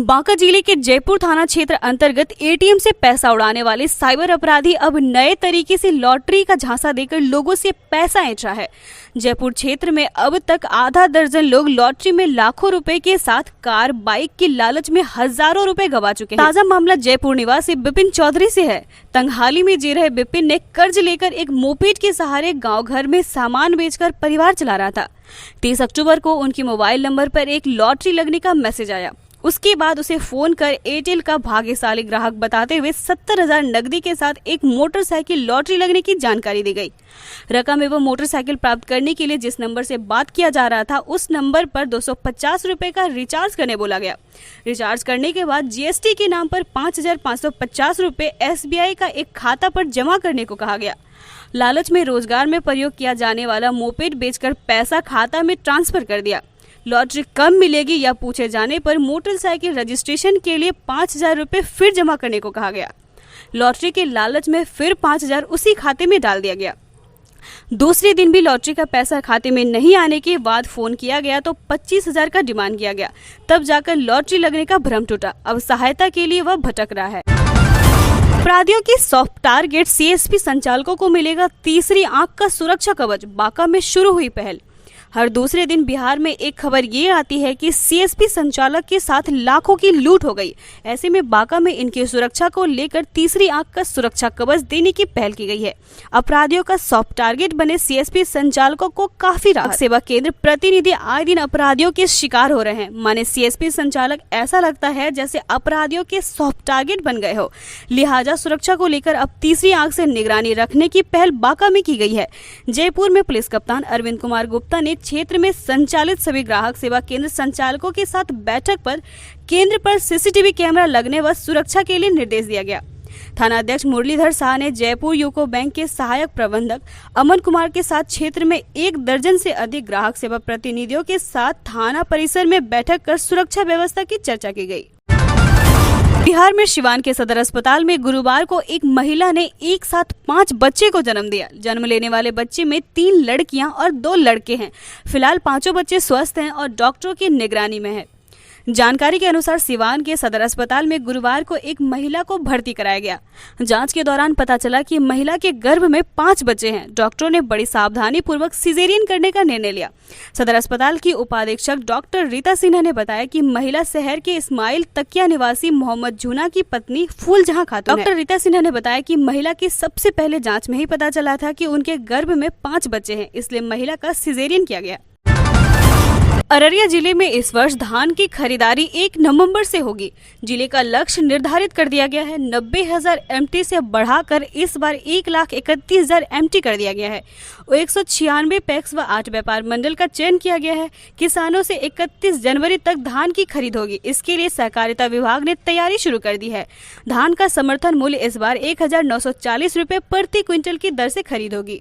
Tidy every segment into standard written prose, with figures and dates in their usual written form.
बांका जिले के जयपुर थाना क्षेत्र अंतर्गत एटीएम से पैसा उड़ाने वाले साइबर अपराधी अब नए तरीके से लॉटरी का झांसा देकर लोगों से पैसा ऐंठ रहा है। जयपुर क्षेत्र में अब तक आधा दर्जन लोग लॉटरी में लाखों रुपए के साथ कार बाइक की लालच में हजारों रुपए गवा चुके हैं। ताजा मामला जयपुर निवासी बिपिन चौधरी से है। तंगहाली में जी रहे बिपिन ने कर्ज लेकर एक मोपेड के सहारे गाँव घर में सामान बेचकर परिवार चला रहा था। 30 अक्टूबर को उनके मोबाइल नंबर पर एक लॉटरी लगने का मैसेज आया। उसके बाद उसे फोन कर एयरटेल का भाग्यशाली ग्राहक बताते हुए 70,000 नकदी के साथ एक मोटरसाइकिल लॉटरी लगने की जानकारी दी गई। रकम एवं मोटरसाइकिल प्राप्त करने के लिए जिस नंबर से बात किया जा रहा था उस नंबर पर 250 रुपए का रिचार्ज करने बोला गया। रिचार्ज करने के बाद जीएसटी के नाम पर 5,550 रुपए SBI का एक खाता पर जमा करने को कहा गया। लालच में रोजगार में प्रयोग किया जाने वाला मोपेड बेचकर पैसा खाता में ट्रांसफर कर दिया। लॉटरी कम मिलेगी या पूछे जाने पर मोटरसाइकिल रजिस्ट्रेशन के लिए 5,000 रुपए फिर जमा करने को कहा गया। लॉटरी के लालच में फिर 5,000 उसी खाते में डाल दिया गया। दूसरे दिन भी लॉटरी का पैसा खाते में नहीं आने के बाद फोन किया गया तो 25,000 का डिमांड किया गया। तब जाकर लॉटरी लगने का भ्रम टूटा। अब सहायता के लिए वह भटक रहा है। अपराधियों की सॉफ्ट टारगेट CSP संचालकों को मिलेगा तीसरी आंख का सुरक्षा कवच। बांका में शुरू हुई पहल। हर दूसरे दिन बिहार में एक खबर ये आती है कि CSP संचालक के साथ लाखों की लूट हो गई। ऐसे में बांका में इनकी सुरक्षा को लेकर तीसरी आंख का सुरक्षा कवच देने की पहल की गई है। अपराधियों का सॉफ्ट टारगेट बने CSP संचालकों को काफी राहत। सेवा केंद्र प्रतिनिधि आए दिन अपराधियों के शिकार हो रहे हैं। माने CSP संचालक ऐसा लगता है जैसे अपराधियों के सॉफ्ट टारगेट बन गए हो। लिहाजा सुरक्षा को लेकर अब तीसरी आंख से निगरानी रखने की पहल बांका में की गई है। जयपुर में पुलिस कप्तान अरविंद कुमार गुप्ता ने क्षेत्र में संचालित सभी ग्राहक सेवा केंद्र संचालकों के साथ बैठक पर केंद्र पर CCTV कैमरा लगने व सुरक्षा के लिए निर्देश दिया गया। थाना अध्यक्ष मुरलीधर शाह ने जयपुर यूको बैंक के सहायक प्रबंधक अमन कुमार के साथ क्षेत्र में 1 दर्जन से अधिक ग्राहक सेवा प्रतिनिधियों के साथ थाना परिसर में बैठक कर सुरक्षा व्यवस्था की चर्चा की गई। बिहार में सिवान के सदर अस्पताल में गुरुवार को एक महिला ने एक साथ 5 बच्चे को जन्म दिया। जन्म लेने वाले बच्चे में 3 लड़कियां और 2 लड़के हैं। फिलहाल 5 बच्चे स्वस्थ हैं और डॉक्टरों की निगरानी में है। जानकारी के अनुसार सिवान के सदर अस्पताल में गुरुवार को एक महिला को भर्ती कराया गया। जांच के दौरान पता चला कि महिला के गर्भ में 5 बच्चे हैं। डॉक्टरों ने बड़ी सावधानी पूर्वक सिजेरियन करने का निर्णय लिया। सदर अस्पताल की उपाधीक्षक डॉक्टर रीता सिन्हा ने बताया कि महिला शहर के इस्माइल तकिया निवासी मोहम्मद जूना की पत्नी फूलजहां खातून है। डॉक्टर रीता सिन्हा ने बताया कि महिला की सबसे पहले जाँच में ही पता चला था कि उनके गर्भ में 5 बच्चे हैं, इसलिए महिला का सिजेरियन किया गया। अररिया जिले में इस वर्ष धान की खरीदारी 1 नवंबर से होगी। जिले का लक्ष्य निर्धारित कर दिया गया है। 90,000 MT से बढ़ाकर इस बार 1,31,000 MT कर दिया गया है। 196 पैक्स व 8 व्यापार मंडल का चयन किया गया है। किसानों से 31 जनवरी तक धान की खरीद होगी। इसके लिए सहकारिता विभाग ने तैयारी शुरू कर दी है। धान का समर्थन मूल्य इस बार 1,940 रुपए प्रति क्विंटल की दर से खरीद होगी।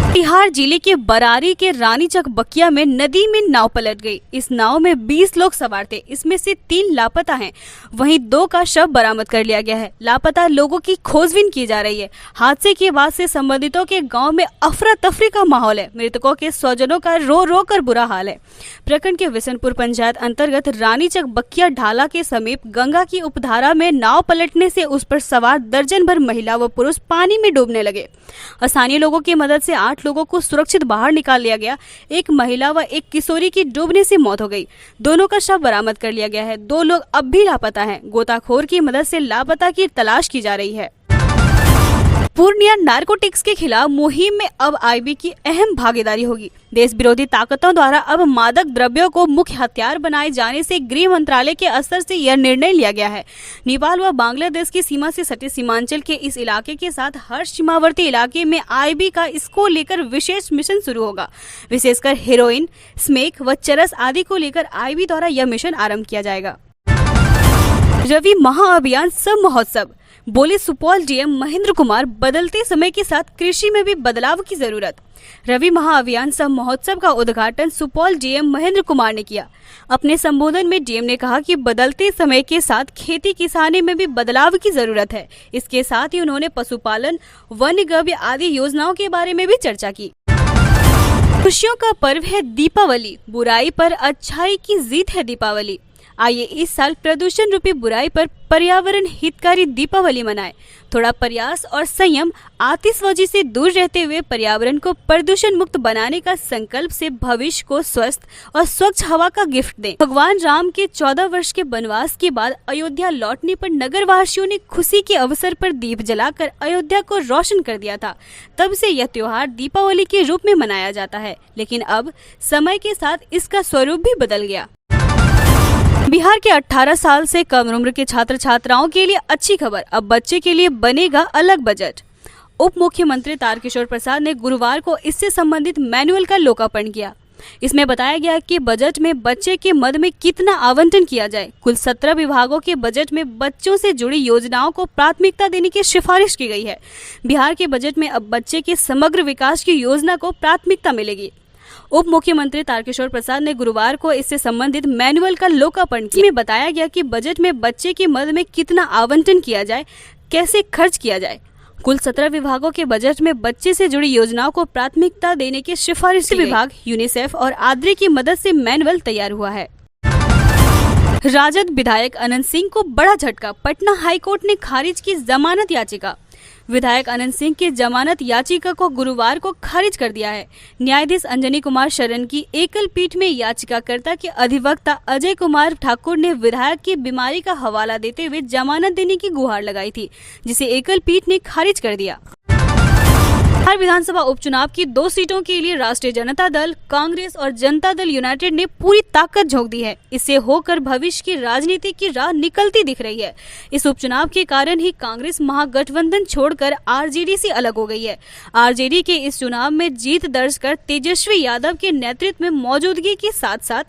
बिहार जिले के बरारी के रानीचक बकिया में नदी में नाव पलट गई। इस नाव में 20 लोग सवार थे। इसमें से 3 लापता हैं। वहीं 2 का शव बरामद कर लिया गया है। लापता लोगों की खोजबीन की जा रही है। हादसे के बाद से संबंधितों के गांव में अफरा तफरी का माहौल है। मृतकों के स्वजनों का रो रो कर बुरा हाल है। प्रखंड के विशनपुर पंचायत अंतर्गत रानीचक बकिया ढाला के समीप गंगा की उपधारा में नाव पलटने से उस पर सवार दर्जन भर महिला व पुरुष पानी में डूबने लगे। स्थानीय लोगों की मदद से 8 लोगों को सुरक्षित बाहर निकाल लिया गया। एक महिला व एक किशोरी की डूबने से मौत हो गई। दोनों का शव बरामद कर लिया गया है। 2 लोग अब भी लापता हैं। गोताखोर की मदद से लापता की तलाश की जा रही है। पूर्णिया नारकोटिक्स के खिलाफ मुहिम में अब IB की अहम भागीदारी होगी। देश विरोधी ताकतों द्वारा अब मादक द्रव्यों को मुख्य हथियार बनाए जाने से गृह मंत्रालय के स्तर से यह निर्णय लिया गया है। नेपाल व बांग्लादेश की सीमा से सटे सीमांचल के इस इलाके के साथ हर सीमावर्ती इलाके में IB का इसको लेकर विशेष मिशन शुरू होगा। विशेषकर हेरोइन, स्मेक व चरस आदि को लेकर IB द्वारा यह मिशन आरम्भ किया जाएगा। रवि महाअभियान सब महोत्सव बोले सुपौल डीएम महेंद्र कुमार। बदलते समय के साथ कृषि में भी बदलाव की जरूरत। रवि महाअभियान सब महोत्सव का उद्घाटन सुपौल डीएम महेंद्र कुमार ने किया। अपने संबोधन में डीएम ने कहा कि बदलते समय के साथ खेती किसानी में भी बदलाव की जरूरत है। इसके साथ ही उन्होंने पशुपालन, वन्य गव्य आदि योजनाओं के बारे में भी चर्चा की। खुशियों का पर्व है दीपावली, बुराई पर अच्छाई की जीत है दीपावली। आइए इस साल प्रदूषण रूपी बुराई पर पर्यावरण हितकारी दीपावली मनाएं। थोड़ा प्रयास और संयम, आतिशबाजी से दूर रहते हुए पर्यावरण को प्रदूषण मुक्त बनाने का संकल्प से भविष्य को स्वस्थ और स्वच्छ हवा का गिफ्ट दें। भगवान राम के 14 वर्ष के वनवास के बाद अयोध्या लौटने पर नगर वासियों ने खुशी के अवसर पर दीप जलाकर अयोध्या को रोशन कर दिया था। तब से यह त्योहार दीपावली के रूप में मनाया जाता है, लेकिन अब समय के साथ इसका स्वरूप भी बदल गया। बिहार के 18 साल से कम उम्र के छात्र छात्राओं के लिए अच्छी खबर, अब बच्चे के लिए बनेगा अलग बजट। उप मुख्यमंत्री तारकिशोर प्रसाद ने गुरुवार को इससे संबंधित मैनुअल का लोकार्पण किया। इसमें बताया गया कि बजट में बच्चे के मद में कितना आवंटन किया जाए। कुल 17 विभागों के बजट में बच्चों से जुड़ी योजनाओं को प्राथमिकता देने की सिफारिश की गई है। बिहार के बजट में अब बच्चे के समग्र विकास की योजना को प्राथमिकता मिलेगी। उप मुख्यमंत्री तारकिशोर प्रसाद ने गुरुवार को इससे संबंधित मैनुअल का लोकार्पण किया। इसमें बताया गया कि बजट में बच्चे के मद में कितना आवंटन किया जाए, कैसे खर्च किया जाए। कुल 17 विभागों के बजट में बच्चे से जुड़ी योजनाओं को प्राथमिकता देने की सिफारिश की। विभाग, यूनिसेफ और आद्रे की मदद से मैनुअल तैयार हुआ है। राजद विधायक अनंत सिंह को बड़ा झटका, पटना हाईकोर्ट ने खारिज की जमानत याचिका। विधायक अनंत सिंह की जमानत याचिका को गुरुवार को खारिज कर दिया है। न्यायाधीश अंजनी कुमार शरण की एकल पीठ में याचिकाकर्ता के अधिवक्ता अजय कुमार ठाकुर ने विधायक की बीमारी का हवाला देते हुए जमानत देने की गुहार लगाई थी, जिसे एकल पीठ ने खारिज कर दिया। बिहार विधानसभा उपचुनाव की 2 सीटों के लिए राष्ट्रीय जनता दल, कांग्रेस और जनता दल यूनाइटेड ने पूरी ताकत झोंक दी है। इससे होकर भविष्य की राजनीति की राह निकलती दिख रही है। इस उपचुनाव के कारण ही कांग्रेस महागठबंधन छोड़कर आरजेडी से अलग हो गई है। आरजेडी के इस चुनाव में जीत दर्ज कर तेजस्वी यादव के नेतृत्व में मौजूदगी के साथ साथ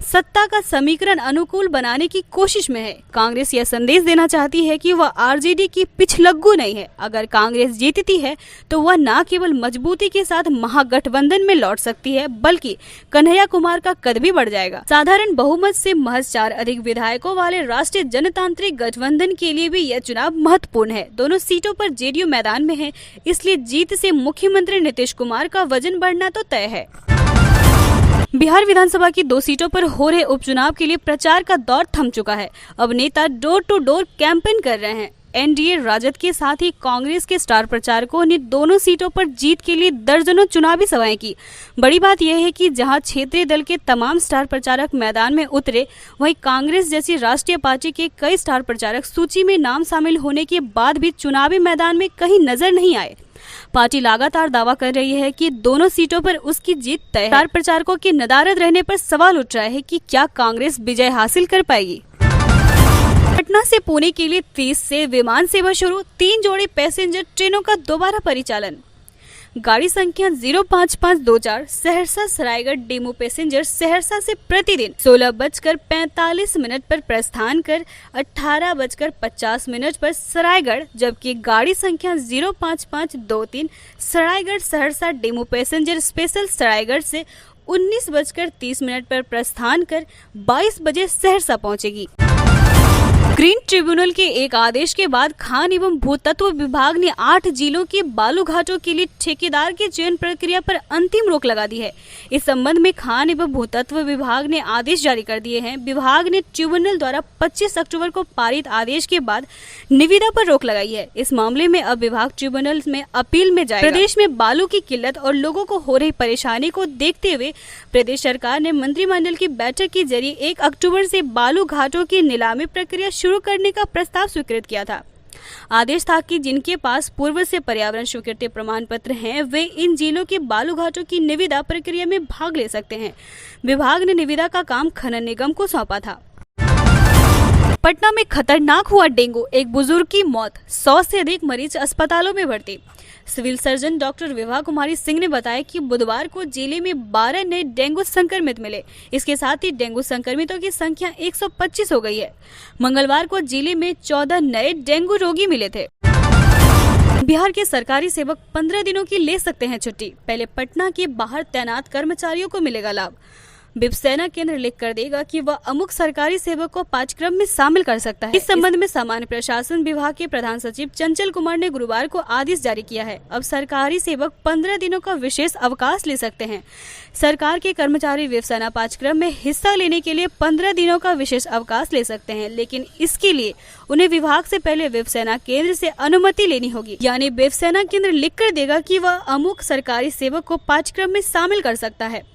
सत्ता का समीकरण अनुकूल बनाने की कोशिश में है। कांग्रेस यह संदेश देना चाहती है कि वह आरजेडी की पिछलग्गू नहीं है। अगर कांग्रेस जीतती है तो वह न केवल मजबूती के साथ महागठबंधन में लौट सकती है, बल्कि कन्हैया कुमार का कद भी बढ़ जाएगा। साधारण बहुमत से महज 4 अधिक विधायकों वाले राष्ट्रीय जनतांत्रिक गठबंधन के लिए भी यह चुनाव महत्वपूर्ण है। दोनों सीटों पर जेडीयू मैदान में है, इसलिए जीत से मुख्यमंत्री नीतीश कुमार का वजन बढ़ना तो तय है। बिहार विधानसभा की 2 सीटों पर हो रहे उपचुनाव के लिए प्रचार का दौर थम चुका है। अब नेता डोर टू डोर कैंपेन कर रहे हैं। एनडीए राजद के साथ ही कांग्रेस के स्टार प्रचारकों ने दोनों सीटों पर जीत के लिए दर्जनों चुनावी सभाएं की। बड़ी बात यह है कि जहां क्षेत्रीय दल के तमाम स्टार प्रचारक मैदान में उतरे, वहीं कांग्रेस जैसी राष्ट्रीय पार्टी के कई स्टार प्रचारक सूची में नाम शामिल होने के बाद भी चुनावी मैदान में कहीं नजर नहीं आए। पार्टी लगातार दावा कर रही है कि दोनों सीटों पर उसकी जीत तय है। स्टार प्रचारकों की नदारद रहने पर सवाल उठ रहा है कि क्या कांग्रेस विजय हासिल कर पाएगी। पटना से पुणे के लिए 30 से विमान सेवा शुरू, 3 जोड़ी पैसेंजर ट्रेनों का दोबारा परिचालन। गाड़ी संख्या 05524 सहरसा सरायगढ़ डेमू पैसेंजर सहरसा से प्रतिदिन 16:45 पर प्रस्थान कर 18:50 पर सरायगढ़, जबकि गाड़ी संख्या 05523 Saraigarh Saharsa DEMU passenger special Saraigarh से 19:30 पर प्रस्थान कर 22 बजे सहरसा पहुंचेगी। ग्रीन ट्रिब्यूनल के एक आदेश के बाद खान एवं भूतत्व विभाग ने 8 जिलों के बालू घाटों के लिए ठेकेदार के चयन प्रक्रिया पर अंतिम रोक लगा दी है। इस संबंध में खान एवं भूतत्व विभाग ने आदेश जारी कर दिए हैं। विभाग ने ट्रिब्यूनल द्वारा 25 अक्टूबर को पारित आदेश के बाद निविदा पर रोक लगाई है। इस मामले में अब विभाग ट्रिब्यूनल में अपील में जाएगा। प्रदेश में बालू की किल्लत और लोगों को हो रही परेशानी को देखते हुए प्रदेश सरकार ने मंत्रिमंडल की बैठक के जरिए 1 अक्टूबर से बालू घाटों की नीलामी प्रक्रिया शुरू करने का प्रस्ताव स्वीकृत किया था। आदेश था कि जिनके पास पूर्व से पर्यावरण स्वीकृति प्रमाण पत्र हैं, वे इन जिलों के बालू घाटों की निविदा प्रक्रिया में भाग ले सकते हैं। विभाग ने निविदा का काम खनन निगम को सौंपा था। पटना में खतरनाक हुआ डेंगू, एक बुजुर्ग की मौत, 100 से अधिक मरीज अस्पतालों में भर्ती। Civil surgeon doctor Vibha Kumari Singh ने बताया कि बुधवार को जिले में 12 नए डेंगू संक्रमित मिले। इसके साथ ही डेंगू संक्रमितों की संख्या 125 हो गई है। मंगलवार को जिले में 14 नए डेंगू रोगी मिले थे। बिहार के सरकारी सेवक 15 दिनों की ले सकते हैं छुट्टी। पहले पटना के बाहर तैनात कर्मचारियों को मिलेगा लाभ। विपसेना केंद्र लिख कर देगा कि वह अमुक सरकारी सेवक को पाठ्यक्रम में शामिल कर सकता है। इस संबंध में सामान्य प्रशासन विभाग के प्रधान सचिव चंचल कुमार ने गुरुवार को आदेश जारी किया है। अब सरकारी सेवक 15 दिनों का विशेष अवकाश ले सकते हैं। सरकार के कर्मचारी विपसेना पाठ्यक्रम में हिस्सा लेने के लिए 15 दिनों का विशेष अवकाश ले सकते हैं, लेकिन इसके लिए उन्हें विभाग से पहले विपसेना केंद्र से अनुमति लेनी होगी। यानी विपसेना केंद्र लिख कर देगा कि वह अमुक सरकारी सेवक को पाठ्यक्रम में शामिल कर सकता है।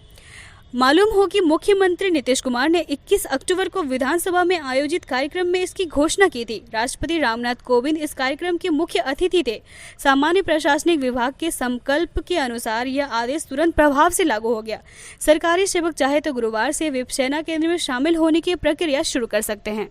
मालूम हो कि मुख्यमंत्री नीतीश कुमार ने 21 अक्टूबर को विधानसभा में आयोजित कार्यक्रम में इसकी घोषणा की थी। राष्ट्रपति रामनाथ कोविंद इस कार्यक्रम के मुख्य अतिथि थे। सामान्य प्रशासनिक विभाग के संकल्प के अनुसार यह आदेश तुरंत प्रभाव से लागू हो गया। सरकारी सेवक चाहे तो गुरुवार से विपसेना केंद्र में शामिल होने की प्रक्रिया शुरू कर सकते हैं।